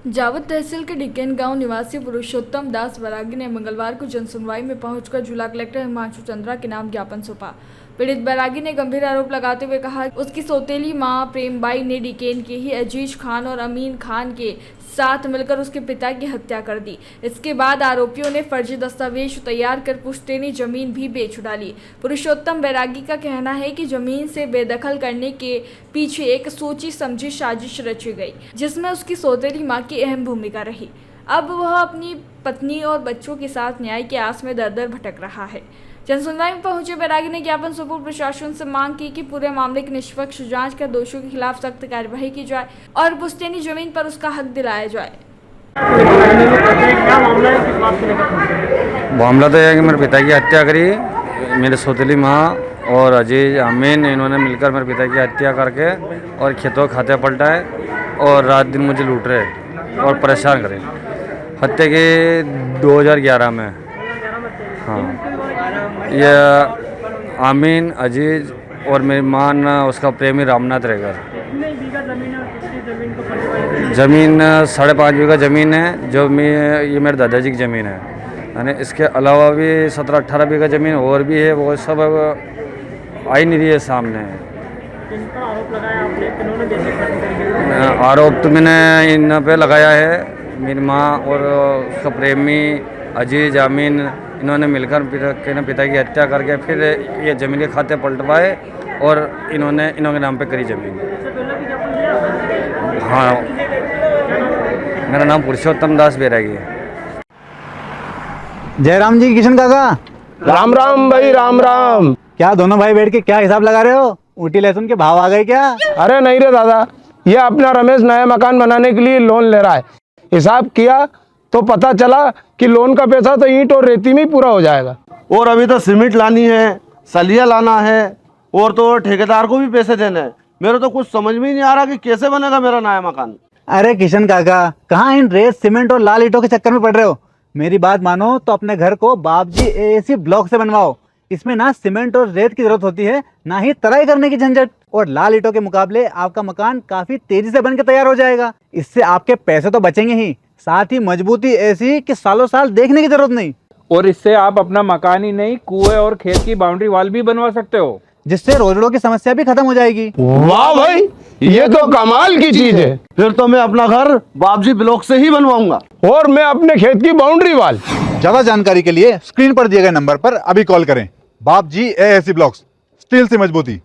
जावद तहसील के डिकेन गांव निवासी पुरुषोत्तम दास बैरागी ने मंगलवार को जनसुनवाई में पहुंचकर जिला कलेक्टर हिमांशु चंद्रा के नाम ज्ञापन सौंपा। पीड़ित बैरागी ने गंभीर आरोप लगाते हुए कहा उसकी सौतेली मां प्रेमबाई ने डिकेन के ही अजीज खान और अमीन खान के साथ मिलकर उसके पिता की हत्या कर दी। इसके बाद आरोपियों ने फर्जी दस्तावेज तैयार कर पुश्तैनी जमीन भी बेच डाली। पुरुषोत्तम बैरागी का कहना है कि जमीन से बेदखल करने के पीछे एक सोची समझी साजिश रची गई, जिसमें उसकी सौतेली मां की अहम भूमिका रही। अब वह अपनी पत्नी और बच्चों के साथ न्याय की आस में दर दर भटक रहा है। जनसुनवाई में पहुंचे बैरागी ने ज्ञापन सौंपकर प्रशासन से मांग की कि पूरे मामले की निष्पक्ष जांच कर दोषियों के खिलाफ सख्त कार्यवाही की जाए और पुश्तैनी जमीन पर उसका हक दिलाया जाए। मामला तो यह है कि मेरे पिता की हत्या करी, मेरे सौतेली माँ और अजीज अमीन इन्होंने मिलकर मेरे पिता की हत्या करके और खेतों खाते पलटाए और रात दिन मुझे लूट रहे और परेशान करे। हत्या की 2011 में। हाँ, यह अमीन अजीज और मेरी माँ न उसका प्रेमी रामनाथ रहेगा। ज़मीन 5.5 बीघा ज़मीन है, जो ये मेरे दादाजी की ज़मीन है। यानी इसके अलावा भी 17-18 बीघा ज़मीन और भी है, वो सब आई नहीं रही है सामने। आरोप तो मैंने इन पे लगाया है, मेरी माँ और उसका प्रेमी अजीज अमीन इन्होंने मिलकर पिता की हत्या करके फिर ये ज़मीन के खाते पलटवाए और इन्होंने नाम पे करी ज़मीन। हाँ, मेरा नाम पुरुषोत्तम दास बैरागी है। जयराम जी, किशन काका। राम राम भाई, राम राम। क्या दोनों भाई बैठ के क्या हिसाब लगा रहे हो? ऊटी लहसुन के भाव आ गए क्या? अरे नहीं रे दादा, ये अपना रमेश नया मकान बनाने के लिए लोन ले रहा है। हिसाब किया तो पता चला कि लोन का पैसा तो ईंट और रेती में ही पूरा हो जाएगा। और अभी तो सीमेंट लानी है, सलिया लाना है और तो ठेकेदार को भी पैसे देने हैं। मेरे तो कुछ समझ में ही नहीं आ रहा कि कैसे बनेगा मेरा नया मकान। अरे किशन काका, कहाँ इन रेत सीमेंट और लाल ईंटों के चक्कर में पड़ रहे हो? मेरी बात मानो तो अपने घर को बाबजी एएसी ब्लॉक से बनवाओ। इसमें ना सीमेंट और रेत की जरूरत होती है, ना ही तराई करने की झंझट। और लाल ईंटों के मुकाबले आपका मकान काफी तेजी से बनकर तैयार हो जाएगा। इससे आपके पैसे तो बचेंगे ही, साथ ही मजबूती ऐसी कि सालों साल देखने की जरूरत नहीं। और इससे आप अपना मकान ही नहीं, कुएं और खेत की बाउंड्री वॉल भी बनवा सकते हो, जिससे रोजड़ों की समस्या भी खत्म हो जाएगी। वाह भाई, ये तो कमाल की चीज है। फिर तो मैं अपना घर बाबजी ब्लॉक से ही बनवाऊंगा। और मैं अपने खेत की बाउंड्री वाल। ज्यादा जानकारी के लिए स्क्रीन पर दिए गए नंबर पर अभी कॉल करें। बाबजी एएसी ब्लॉक्स, स्टील से मजबूती।